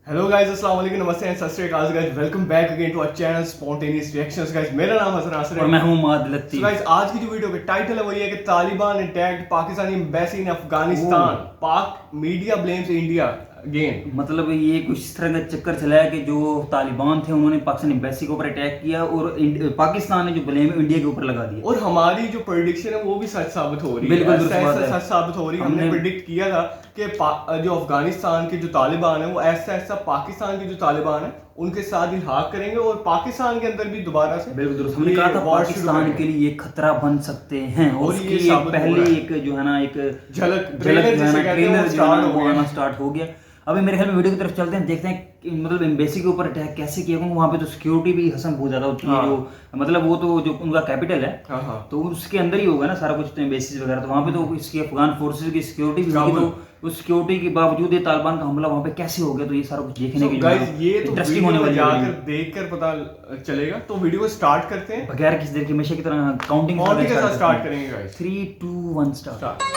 Hello guys, अस्सलाम वालेकुम, नमस्ते and Sat Sri Akal guys. Welcome back again to our channel spontaneous reactions guys. मेरा नाम हसन आसर है और मैं हूं माद लत्ती। गाइस, आज की जो वीडियो का टाइटल है वो ये है कि Taliban attacked Pakistani embassy in Afghanistan, पाक मीडिया ब्लेम्स इंडिया अगेन। मतलब ये कुछ इस तरह का चक्कर चला है कि जो तालिबान थे उन्होंने पाकिस्तान एम्बेसी के ऊपर अटैक किया और पाकिस्तान ने जो ब्लेम है इंडिया के ऊपर लगा दिया। और हमारी जो प्रेडिक्शन है वो भी सच साबित हो रही है। बिल्कुल सच साबित हो रही है। हमने प्रेडिक्ट किया था कि जो अफगानिस्तान के जो तालिबान है वो ऐसा ऐसा पाकिस्तान के जो तालिबान है उनके साथ इल्हाक करेंगे और पाकिस्तान के अंदर भी दोबारा से बिल्कुल दुरुस्त। हमने कहा था पाकिस्तान के लिए ये खतरा बन सकते हैं और उसकी पहले एक जो है ना एक झलक ट्रेलर स्टार्ट हो गया। अभी मेरे ख्याल में वीडियो की तरफ चलते हैं, देखते हैं मतलब एम्बेसी के ऊपर अटैक कैसे किया, क्योंकि वहाँ पे तो सिक्योरिटी भी हसन बहुत ज्यादा होती है। जो मतलब वो तो जो उनका कैपिटल है तो उसके अंदर ही होगा ना सारा कुछ, तो एम्बेसीज वगैरह, तो वहाँ पे तो इसकी अफगान फोर्सेज की सिक्योरिटी भी होगी, तो उस सिक्योरिटी के बावजूद ये तालिबान का हमला वहाँ पे कैसे हो गया, तो ये सारा कुछ देखने की इंटरेस्टिंग होने वाली है। देखकर पता चलेगा। तो वीडियो को स्टार्ट करते हैं बगैर किसी देर की हमेशा की तरह काउंटिंग के साथ स्टार्ट करेंगे गाइस। 3 2 1 स्टार्ट।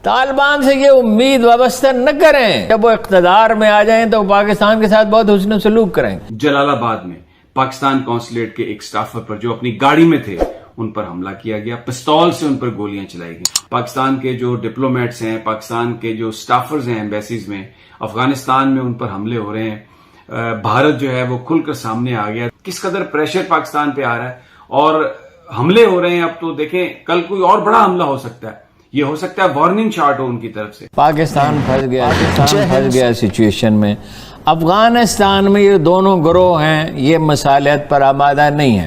तालिबान से ये उम्मीद वाबस्ता न करें जब वो इख्तिदार में आ जाएं तो पाकिस्तान के साथ बहुत हुस्न सलूक करेंगे। जलालाबाद में पाकिस्तान कौंसलेट के एक स्टाफर पर जो अपनी गाड़ी में थे उन पर हमला किया गया, पिस्तौल से उन पर गोलियां चलाई गई। पाकिस्तान के जो डिप्लोमेट्स हैं, पाकिस्तान के जो स्टाफर्स हैं एम्बेसीज में, अफगानिस्तान में उन पर हमले हो रहे हैं। भारत जो है वो खुलकर सामने आ गया। किस कदर प्रेशर पाकिस्तान पे आ रहा है और हमले हो रहे हैं। अब तो देखें, कल कोई और बड़ा हमला हो सकता है। ये हो सकता है वार्निंग शॉट हो उनकी तरफ से। पाकिस्तान फंस गया सिचुएशन में। अफगानिस्तान में ये दोनों गिरोह हैं, ये मसालियत पर आमादा नहीं है।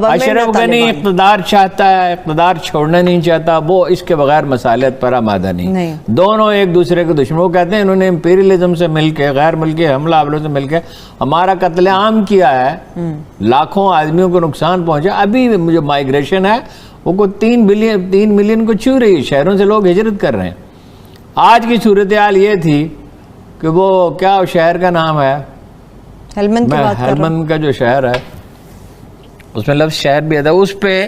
अशरफ गनी इक़्तिदार चाहता है, इक़्तिदार छोड़ना नहीं चाहता, वो इसके बगैर मसालियत पर आमादा नहीं। दोनों एक दूसरे के दुश्मन। वो कहते हैं इन्होंने इंपीरियलिज्म से मिलकर, गैर मुल्की हमला आवलों से मिलकर हमारा कत्लेआम किया है, लाखों आदमियों को नुकसान पहुंचा। अभी जो माइग्रेशन है वो 3 मिलियन को छू रही है, शहरों से लोग हिजरत कर रहे हैं। आज की सूरत हाल ये थी कि वो क्या शहर का नाम है, हेलमंद का जो शहर है उसमें लफ्ज़ शहर भी आता है, उस पर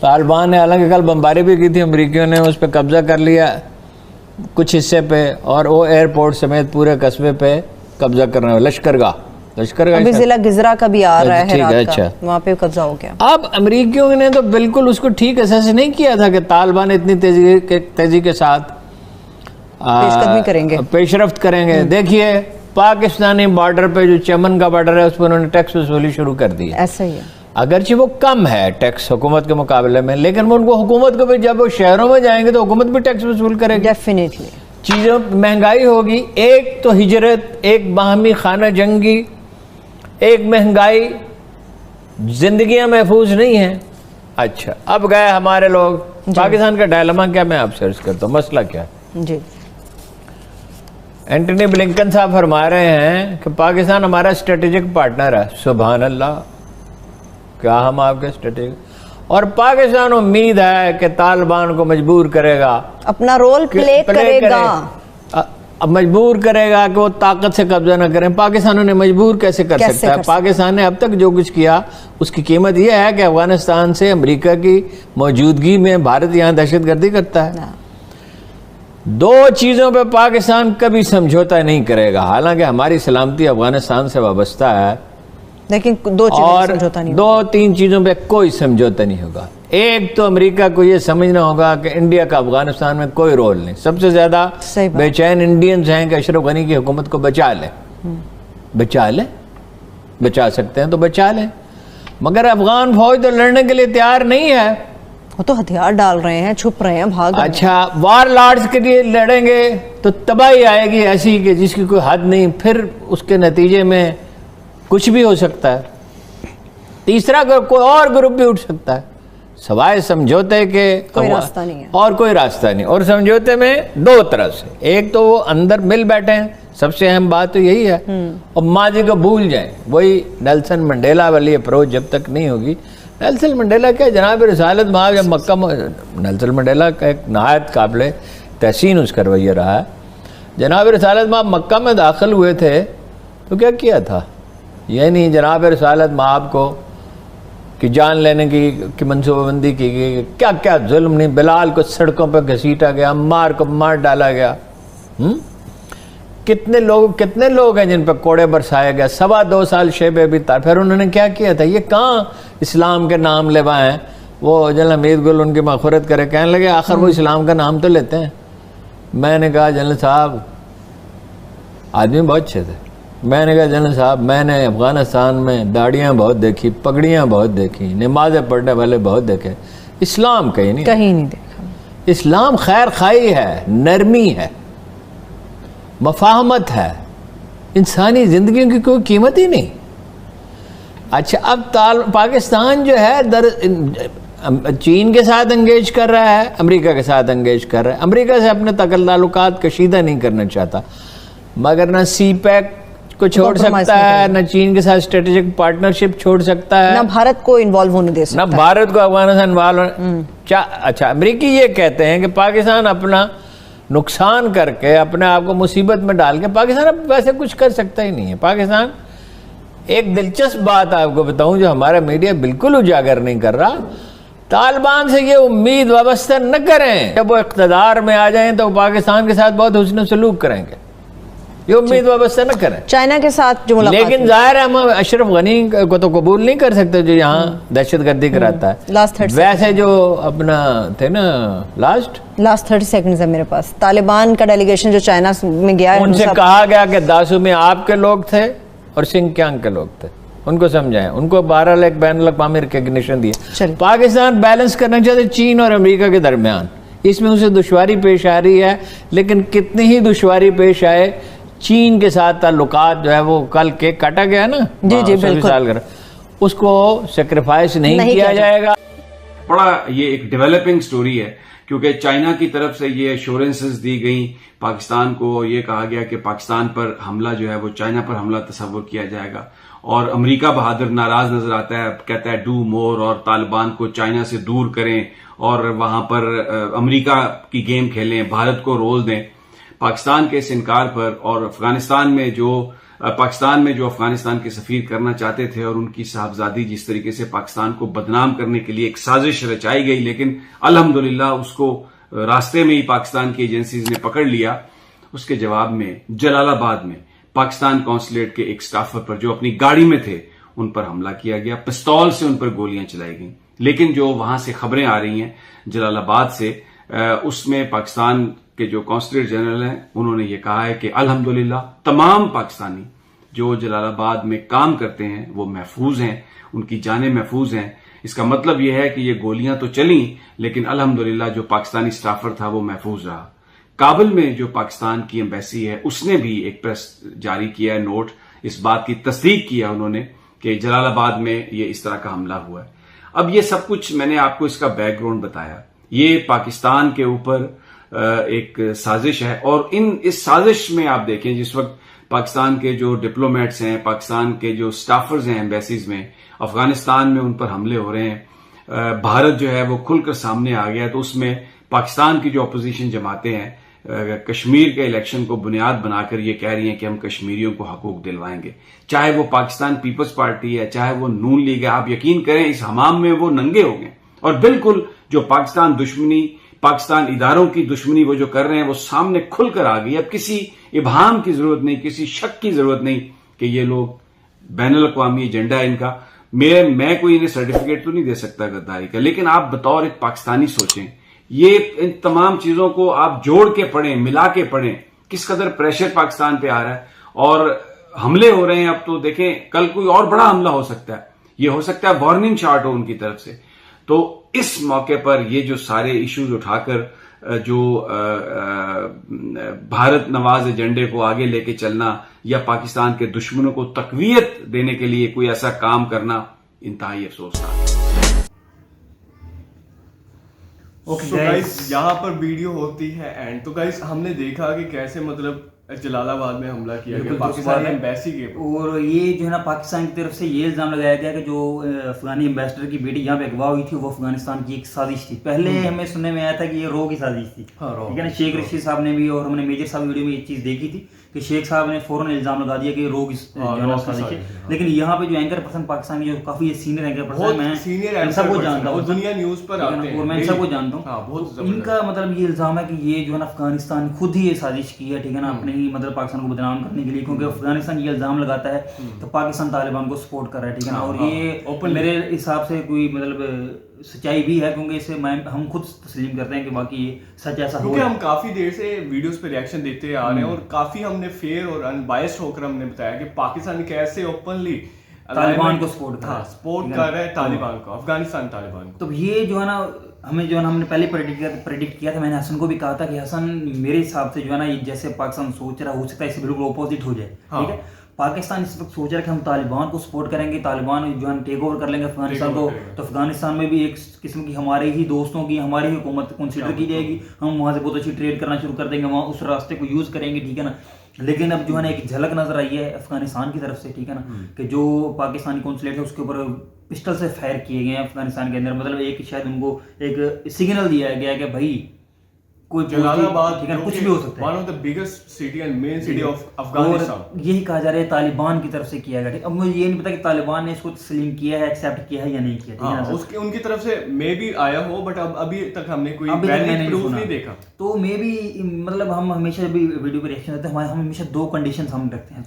तालिबान ने हालांकि कल बमबारी भी की थी, अमरीकियों ने उस पर कब्जा कर लिया कुछ हिस्से पे, और वो एयरपोर्ट समेत पूरे कस्बे पे कब्जा करना है। लश्करगाह अभी जिला गिजरा का भी आ रहा है, ठीक है, अच्छा वहाँ पे कब्जा हो गया। अब अमरीकियों ने तो बिल्कुल उसको ठीक असेस नहीं किया था कि तालिबान इतनी तेजी के साथ पेशरफ्त करेंगे। देखिए पाकिस्तानी बॉर्डर पे जो चमन का बॉर्डर है उस पर उन्होंने टैक्स वसूली शुरू कर दी है। ऐसा ही है, अगरचे वो कम है टैक्स हुकूमत के मुकाबले में, लेकिन वो उनको हुकूमत को भी, जब वो शहरों में जाएंगे तो हुकूमत भी टैक्स वसूल करेगी। डेफिनेटली चीज़ों महंगाई होगी, एक तो हिजरत, एक बाहमी खाना जंगी, एक महंगाई, जिंदगियां महफूज नहीं है। अच्छा, अब गए हमारे लोग पाकिस्तान का डायलेमा क्या, मैं आपसे अर्ज करता हूँ मसला क्या है जी। एंटनी ब्लिंकन साहब फरमा रहे हैं कि पाकिस्तान हमारा स्ट्रेटेजिक पार्टनर है। सुभान अल्लाह, क्या हम आपके स्ट्रेटेजिक, और पाकिस्तान उम्मीद है कि तालिबान को मजबूर करेगा, अपना रोल प्ले करेगा, अब मजबूर करेगा कि वो ताकत से कब्जा न करें। पाकिस्तान उन्हें मजबूर कैसे कर सकता है? पाकिस्तान ने अब तक जो कुछ किया उसकी कीमत यह है कि अफगानिस्तान से अमेरिका की मौजूदगी में भारत यहाँ दहशतगर्दी करता है। दो चीज़ों पे पाकिस्तान कभी समझौता नहीं करेगा। हालांकि हमारी सलामती अफगानिस्तान से वाबस्ता है, लेकिन दो तीन चीज़ों पे कोई समझौता नहीं होगा। एक तो अमेरिका को ये समझना होगा कि इंडिया का अफगानिस्तान में कोई रोल नहीं। सबसे ज्यादा बेचैन इंडियंस हैं कि अशरफ गनी की हुकूमत को बचा लें, बचा सकते हैं तो बचा लें, मगर अफगान फौज तो लड़ने के लिए तैयार नहीं है। वो तो हथियार डाल रहे हैं, छुप रहे हैं, भाग रहे हैं। अच्छा, वार लॉर्ड्स के लिए लड़ेंगे तो तबाही आएगी ऐसी कि जिसकी कोई हद नहीं, फिर उसके नतीजे में कुछ भी हो सकता है। तीसरा कोई और ग्रुप भी उठ सकता है, सवाए समझौते के कोई रास्ता नहीं है, और कोई रास्ता नहीं। और समझौते में दो तरफ से, एक तो वो अंदर मिल बैठे हैं, सबसे अहम बात तो यही है, और माजी को भूल जाएं। वही नेल्सन मंडेला वाली अप्रोच जब तक नहीं होगी। नेल्सन मंडेला क्या, जनाब रिसालत माब जब मक्का, नेल्सन मंडेला का एक नहायत काबिल तहसीन उसका रवैया रहा है। जनाब रिसालत माब मक्का में दाखिल हुए थे तो क्या किया था? यानी जनाब रिसालत माब को कि जान लेने की मंसूबाबंदी की गई, क्या क्या जुल्म नहीं, बिलाल को सड़कों पर घसीटा गया, अम्मार को मार डाला गया। कितने लोग हैं जिन पर कोड़े बरसाया गया। 2.25 साल शेब अभी था, फिर उन्होंने क्या किया था? ये कहाँ इस्लाम के नाम लेवा हैं। वो जनरल हमीद गुल उनकी मग़फ़िरत करे, कहने लगे आखिर वो इस्लाम का नाम तो लेते हैं। मैंने कहा जनरल साहब, आदमी बहुत अच्छे थे, मैंने कहा जनरल साहब, मैंने अफ़गानिस्तान में दाढ़ियाँ बहुत देखी, पगड़ियाँ बहुत देखी, नमाज़ें पढ़ने वाले बहुत देखे, इस्लाम कहीं नहीं देखा। इस्लाम खैर खाई है, नरमी है, मफाहमत है, इंसानी ज़िंदगी की कोई कीमत ही नहीं। अच्छा, अब पाकिस्तान जो है चीन के साथ एंगेज कर रहा है, अमेरिका के साथ एंगेज कर रहा है। अमेरिका से अपने ताल्लुकात कशीदा नहीं करना चाहता, मगर ना CPEC को छोड़ सकता है, ना चीन के साथ स्ट्रेटेजिक पार्टनरशिप छोड़ सकता है, ना भारत को इन्वॉल्व होने दे सकता है, ना भारत को अफगानिस्तान इन्वॉल्व। अच्छा, अमेरिकी ये कहते हैं कि पाकिस्तान अपना नुकसान करके अपने आप को मुसीबत में डाल के पाकिस्तान अब वैसे कुछ कर सकता ही नहीं है। पाकिस्तान, एक दिलचस्प बात आपको बताऊं जो हमारा मीडिया बिल्कुल उजागर नहीं कर रहा, तालिबान से ये उम्मीद वाबस्ता न करें जब वो इक़्तिदार में आ जाएं तो पाकिस्तान के साथ बहुत हुस्न सलूक करेंगे, ये उम्मीद वाबस्ता न करें। चाइना के साथ जो मुलाकात, लेकिन जाहिर है हम अशरफ गनी को तो कबूल नहीं कर सकते जो यहाँ दहशतगर्दी कराता है। वैसे जो अपना थे ना लास्ट 30 सेकंड है मेरे पास, तालिबान का डेलीगेशन जो चाइना में गया है, उनसे कहा गया कि दासू में आपके लोग थे और सिंकियांग के लोग थे, उनको समझाएं, उनको 12 बैनुल-अक़वामी रिकॉग्निशन दिए। पाकिस्तान बैलेंस करना चाहते चीन और अमेरिका के दरमियान, इसमें उसे दुश्वारी पेश आ रही है, लेकिन कितनी ही दुश्वारी पेश आए, चीन के साथ ताल्लुकात जो है वो कल केक काटा गया ना, जी बिल्कुल, उसको सेक्रीफाइस नहीं किया जाएगा। बड़ा ये एक डेवलपिंग स्टोरी है, क्योंकि चाइना की तरफ से ये एश्योरेंसेस दी गई पाकिस्तान को, ये कहा गया कि पाकिस्तान पर हमला जो है वो चाइना पर हमला तस्वुर किया जाएगा, और अमेरिका बहादुर नाराज नजर आता है, कहता है डू मोर और तालिबान को चाइना से दूर करें और वहां पर अमेरिका की गेम खेलें, भारत को रोल दें। पाकिस्तान के इस इनकार पर और पाकिस्तान में जो अफगानिस्तान के सफीर करना चाहते थे और उनकी साहबजादी जिस तरीके से पाकिस्तान को बदनाम करने के लिए एक साजिश रचाई गई, लेकिन अल्हम्दुलिल्लाह उसको रास्ते में ही पाकिस्तान की एजेंसीज ने पकड़ लिया। उसके जवाब में जलालाबाद में पाकिस्तान कौंसलेट के एक स्टाफर पर जो अपनी गाड़ी में थे उन पर हमला किया गया, पिस्तौल से उन पर गोलियां चलाई गई। लेकिन जो वहां से खबरें आ रही हैं जलालाबाद से, उसमें पाकिस्तान के जो कौंसलेट जनरल हैं उन्होंने ये कहा है कि अल्हम्दुलिल्लाह तमाम पाकिस्तानी जो जलालाबाद में काम करते हैं वो महफूज हैं, उनकी जानें महफूज हैं। इसका मतलब यह है कि ये गोलियां तो चली, लेकिन अल्हम्दुलिल्लाह जो पाकिस्तानी स्टाफर था वो महफूज रहा। काबुल में जो पाकिस्तान की एम्बेसी है उसने भी एक प्रेस जारी किया है, नोट, इस बात की तस्दीक किया उन्होंने कि जलालाबाद में ये इस तरह का हमला हुआ है। अब ये सब कुछ मैंने आपको इसका बैकग्राउंड बताया, ये पाकिस्तान के ऊपर एक साजिश है, और इस साजिश में आप देखें जिस वक्त पाकिस्तान के जो डिप्लोमेट्स हैं, पाकिस्तान के जो स्टाफर्स हैं एम्बेसीज में, अफगानिस्तान में उन पर हमले हो रहे हैं, भारत जो है वो खुलकर सामने आ गया, तो उसमें पाकिस्तान की जो अपोजिशन जमातें हैं कश्मीर के इलेक्शन को बुनियाद बनाकर ये कह रही हैं कि हम कश्मीरियों को हकूक दिलवाएंगे, चाहे वो पाकिस्तान पीपल्स पार्टी है, चाहे वो नून लीग है। आप यकीन करें इस हमाम में वो नंगे हो गए, और बिल्कुल जो पाकिस्तान दुश्मनी, पाकिस्तान इदारों की दुश्मनी वो जो कर रहे हैं वो सामने खुलकर आ गई। अब किसी इबहाम की जरूरत नहीं, किसी शक की जरूरत नहीं कि ये लोग बैनुल अक़वामी एजेंडा है इनका। मैं कोई इन्हें सर्टिफिकेट तो नहीं दे सकता गद्दारी का, लेकिन आप बतौर एक पाकिस्तानी सोचें, ये इन तमाम चीजों को आप जोड़ के पढ़ें, मिला के पढ़ें, किस कदर प्रेशर पाकिस्तान पे आ रहा है और हमले हो रहे हैं। अब तो देखें कल कोई और बड़ा हमला हो सकता है, ये हो सकता है वार्निंग शॉट हो उनकी तरफ से। तो इस मौके पर ये जो सारे इश्यूज उठाकर जो भारत नवाज एजेंडे को आगे लेके चलना या पाकिस्तान के दुश्मनों को तकवीयत देने के लिए कोई ऐसा काम करना इंतहाई अफसोसनाक है। तो गाइस यहाँ पर वीडियो होती है एंड, तो गाइस हमने देखा कि कैसे मतलब जलालाबाद में हमला किया गया पाकिस्तान एम्बेसी के, और ये जो है ना पाकिस्तान की तरफ से ये इल्जाम लगाया गया कि जो अफगानी एम्बेसडर की बेटी यहाँ पे अगवा हुई थी वो अफगानिस्तान की एक साजिश थी। पहले हमें सुनने में आया था कि ये रो की साजिश थी, ठीक है ना। शेख रशीद साहब ने भी और हमने मेजर साहब वीडियो में ये चीज़ देखी थी कि शेख साहब ने फौरन इल्जाम लगा दिया कि रोग लेकिन यहाँ पे जो एंकर पर्सन पाकिस्तान की जो काफी सीनियर एंकर पर्सन, मैं सबको जानता हूँ, दुनिया न्यूज पर आते हैं और मैं सबको जानता हूँ, इनका मतलब ये इल्जाम है कि ये जो है ना अफगानिस्तान खुद ही ये साजिश की है, ठीक है ना, अपने ही मतलब पाकिस्तान को बदनाम करने के लिए, क्योंकि अफगानिस्तान ये इल्जाम लगाता है तो पाकिस्तान तालिबान को सपोर्ट कर रहा है, ठीक है ना, और ये मेरे हिसाब से कोई मतलब सच्चाई भी है, क्योंकि इसे हम खुद तस्लीम करते हैं कि बाकी ये सच ऐसा हो, क्योंकि हम काफी देर से वीडियोस पे रिएक्शन देते आ रहे हैं और काफी हमने फेयर और अनबायस्ड होकर हमने बताया कि पाकिस्तान कैसे ओपनली तालिबान को सपोर्ट कर रहा है, तालिबान को, अफगानिस्तान तालिबान को। तो ये जो है ना हमें जो है ना हमने पहले प्रेडिक्ट किया था, मैंने हसन को भी कहा था कि हसन मेरे हिसाब से जो है ना जैसे पाकिस्तान सोच रहा हो सकता है इससे बिल्कुल ऑपोजिट हो जाए, ठीक है। पाकिस्तान इस वक्त सोच रहा है कि हम तालिबान को सपोर्ट करेंगे, तालिबान जो है टेक ओवर कर लेंगे अफगानिस्तान को, तो अफगानिस्तान में भी एक किस्म की हमारे ही दोस्तों की हमारी ही हुकूमत कंसीडर की जाएगी, हम वहाँ से बहुत अच्छी ट्रेड करना शुरू कर देंगे, वहाँ उस रास्ते को यूज़ करेंगे, ठीक है ना। लेकिन अब जो है ना एक झलक नजर आई है अफगानिस्तान की तरफ से, ठीक है ना, कि जो पाकिस्तानी कौंसलेट है उसके ऊपर पिस्टल से फायर किए गए हैं अफगानिस्तान के अंदर, मतलब एक शायद उनको एक सिग्नल दिया गया कि भाई कोई जलालाबाद ठीक है कुछ भी हो सकता है, one of the biggest city and main city of Afghanistan, यही कहा जा रहा है तालिबान की तरफ से किया गया। अब मुझे ये नहीं पता कि तालिबान ने इसको तस्लीम किया है, एक्सेप्ट किया है या नहीं किया, ठीक है ना, उसके उनकी तरफ से मे भी आया हो, बट अब अभी तक हमने कोई वैलिड प्रूफ नहीं देखा। तो मे भी मतलब हम हमेशा भी वीडियो पे रिएक्शन देते हैं, हम हमेशा दो कंडीशन हम रखते हैं,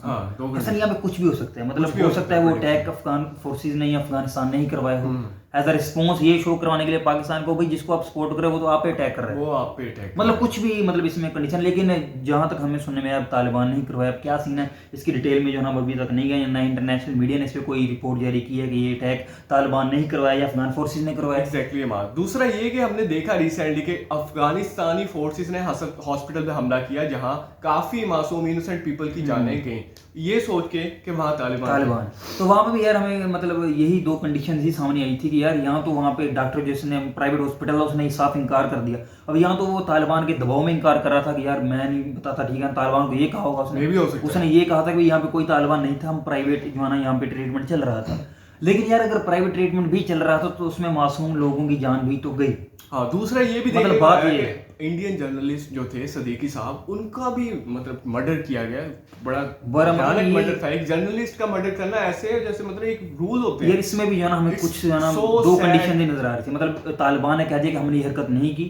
ऐसा नहीं यहाँ पे कुछ भी हो सकता है, मतलब हो सकता है वो अटैक अफगान फोर्सेज ने या अफगानिस्तान ने ही करवाया हो, एज अ रिस्पॉन्स ये शो करवाने के लिए पाकिस्तान को भाई जिसको आप सपोर्ट करे वो तो आप पे अटैक कर रहे हैं, वो आप पे अटैक, मतलब कुछ भी मतलब इसमें कंडीशन। लेकिन जहां तक हमें सुनने में आया तालिबान ने ही करवाया, अब क्या सीन है इसकी डिटेल में जो है ना अभी तक नहीं गए, ना इंटरनेशनल मीडिया ने इस पर कोई रिपोर्ट जारी की है कि ये अटैक तालिबान ने ही करवाया या अफगान फोर्सेज ने करवाया। एग्जैक्टली मार। दूसरा ये कि हमने देखा रिसेंटली कि अफगानिस्तानी फोर्सेज ने हॉस्पिटल पे हमला किया जहां काफी मासूम इनोसेंट पीपल की जानें गई, ये सोच के कि वहां तालिबान तो वहां पे भी यार हमें मतलब यही दो कंडीशन ही सामने आई थी कि यार यहाँ तो वहाँ पे डॉक्टर जिसने प्राइवेट हॉस्पिटल उसने साफ इनकार कर दिया, अब यहाँ तो वो तालिबान के दबाव में इनकार कर रहा था कि यार मैं नहीं पता था, ठीक है, तालिबान को ये कहा होगा उसने ये कहा था कि यहाँ पे कोई तालिबान नहीं था, हम प्राइवेट जो है ना यहाँ पे ट्रीटमेंट चल रहा था। लेकिन यार अगर प्राइवेट ट्रीटमेंट भी चल रहा था तो उसमें मासूम लोगों की जान भी तो गई। हाँ, दूसरा ये भी मतलब बात ये इंडियन जर्नलिस्ट जो थे सदीकी साहब, उनका भी मतलब मर्डर किया गया, बड़ा भयानक मर्डर था। एक जर्नलिस्ट का मर्डर करना ऐसे है जैसे मतलब एक रूल होते हैं यार, इसमें भी जो है ना हमें कुछ जो ना दो कंडीशन ही नजर आ रही थी, मतलब तालिबान ने कह दिया कि हमने ये हरकत नहीं की,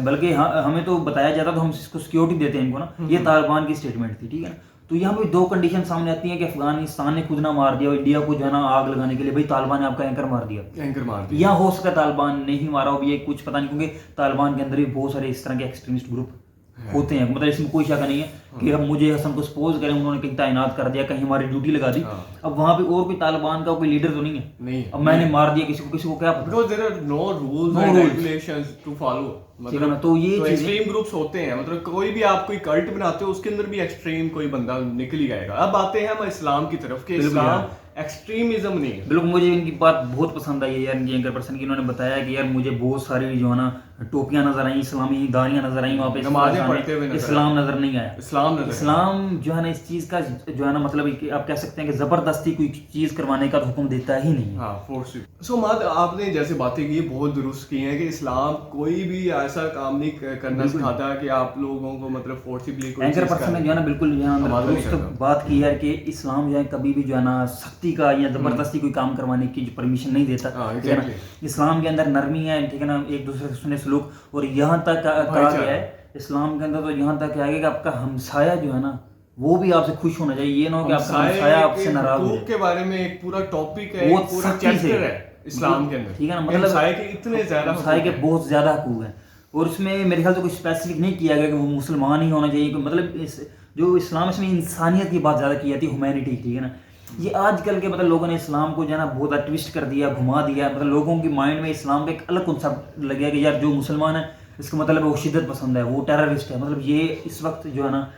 बल्कि हमें तो बताया जाता तो हम इसको सिक्योरिटी देते हैं इनको ना, ये तालिबान की स्टेटमेंट थी, ठीक है। तो यहाँ पे दो कंडीशन सामने आती हैं कि अफगानिस्तान ने खुद ना मार दिया और इंडिया को जो है ना आग लगाने के लिए भाई तालिबान ने आपका एंकर मार दिया, या हो सकता है तालिबान ने ही मारा हो, ये कुछ पता नहीं, क्योंकि तालिबान के अंदर भी बहुत सारे इस तरह के एक्सट्रीमिस्ट ग्रुप होते हैं, मतलब इसमें कोई शक नहीं है कि हम मुझे हसन को सपोज करें उन्होंने कहीं तैनात कर दिया, कहीं हमारी ड्यूटी लगा दी, अब वहाँ पे और कोई तालिबान का कोई लीडर तो नहीं है, अब मैंने मार दिया किसी को क्या पता, because there are no rules and regulations to follow, मतलब तो ये एक्सट्रीम ग्रुप्स होते हैं, मतलब कोई भी आप कोई कल्ट बनाते हो उसके अंदर भी एक्सट्रीम कोई बंदा निकल ही आएगा। अब आते हैं हम इस्लाम की तरफ कि इस्लाम एक्सट्रीमिज्म नहीं है। बिल्कुल, मुझे इनकी बात बहुत पसंद आई है यार, इनकी एंकर पर्सन की, इन्होंने बताया कि यार मुझे बहुत सारी जो है ना टोपियां नजर आई, इस्लामी दानियां नजर आई, वहाँ पे नमाज़ें पढ़ते हुए इस्लाम नजर नहीं आया। इस्लाम जो है ना इस चीज का जो है ना मतलब आप कह सकते हैं कि जबरदस्ती कोई चीज करवाने का हुक्म देता ही नहीं है। सो माद आपने जैसे बातें की बहुत दुरुस्त की हैं कि इस्लाम कोई भी ऐसा काम नहीं करना सिखाता कि आप लोगों को मतलब फोर्सिबली, एंकर पर्सन ने जो है ना बिल्कुल बात की है कि इस्लाम जो है कभी भी जो है ना सख्ती का या जबरदस्ती कोई काम करवाने की परमिशन नहीं देता, ठीक है ना। इस्लाम के अंदर नरमी है, ठीक है ना, एक दूसरे से सुने सलूक, और यहाँ तक कहा गया है इस्लाम के अंदर तो यहाँ तक कहा गया कि आपका हमसाया जो है ना वो भी आपसे खुश होना चाहिए, ये ना हो कि आपका हमसाया आपसे नाराज हो। के बारे में एक पूरा टॉपिक है, एक पूरा चैप्टर है इस्लाम के अंदर, ठीक है ना, मतलब हमसाये के इतने ज्यादा हमसाये के बहुत ज्यादा हकूक हैं, और उसमें मेरे ख्याल से कुछ स्पेसिफिक नहीं किया गया कि वो मुसलमान ही होना चाहिए, मतलब जो इस्लाम इसमें इंसानियत की बात ज्यादा की जाती है, ह्यूमैनिटी, ठीक है ना। ये आजकल के मतलब लोगों ने इस्लाम को जो है ना बहुत ट्विस्ट कर दिया, घुमा दिया, मतलब लोगों की माइंड में इस्लाम का एक अलग कॉन्सेप्ट लग गया कि यार जो मुसलमान है इसका मतलब वो शिद्दत पसंद है, वो टेररिस्ट है, मतलब ये इस वक्त जो है ना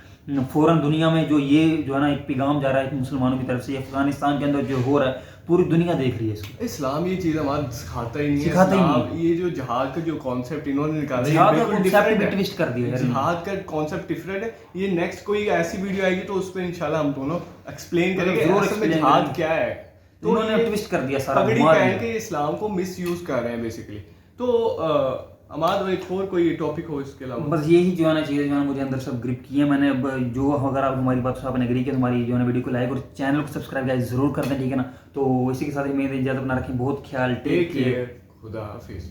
फौरन दुनिया में जो ये जो है ना एक पैगाम जा रहा है मुसलमानों की तरफ से, अफगानिस्तान के अंदर जो हो रहा है पूरी दुनिया देख रही है इसको। इस्लाम ये चीज हमारा सिखाता ही नहीं, ये जो जिहाद का जो कॉन्सेप्ट इन्होंने निकाला है, ट्विस्ट कर दिया, जिहाद का कॉन्सेप्ट डिफरेंट है। ये नेक्स्ट कोई ऐसी वीडियो आएगी तो उस पर इंशाल्लाह हम दोनों एक्सप्लेन करेंगे असल में जिहाद क्या है, तो उन्होंने ट्विस्ट कर दिया सारा, पगड़ी पहन के इस्लाम को मिस यूज कर रहे हैं बेसिकली। तो अमाद भाई और कोई टॉपिक हो इसके अलावा? बस यही जो है ना चीज़ें जो है मुझे अंदर सब ग्रिप की है मैंने। अब जो अगर आप हमारी बात से आपने एग्री किया, हमारी जो है ना वीडियो को लाइक और चैनल को सब्सक्राइब गाइस जरूर कर दें, ठीक है ना। तो इसी के साथ ही मेरी इजाजत अपना रखें, बहुत ख्याल, टेक केयर, खुदा हाफिज।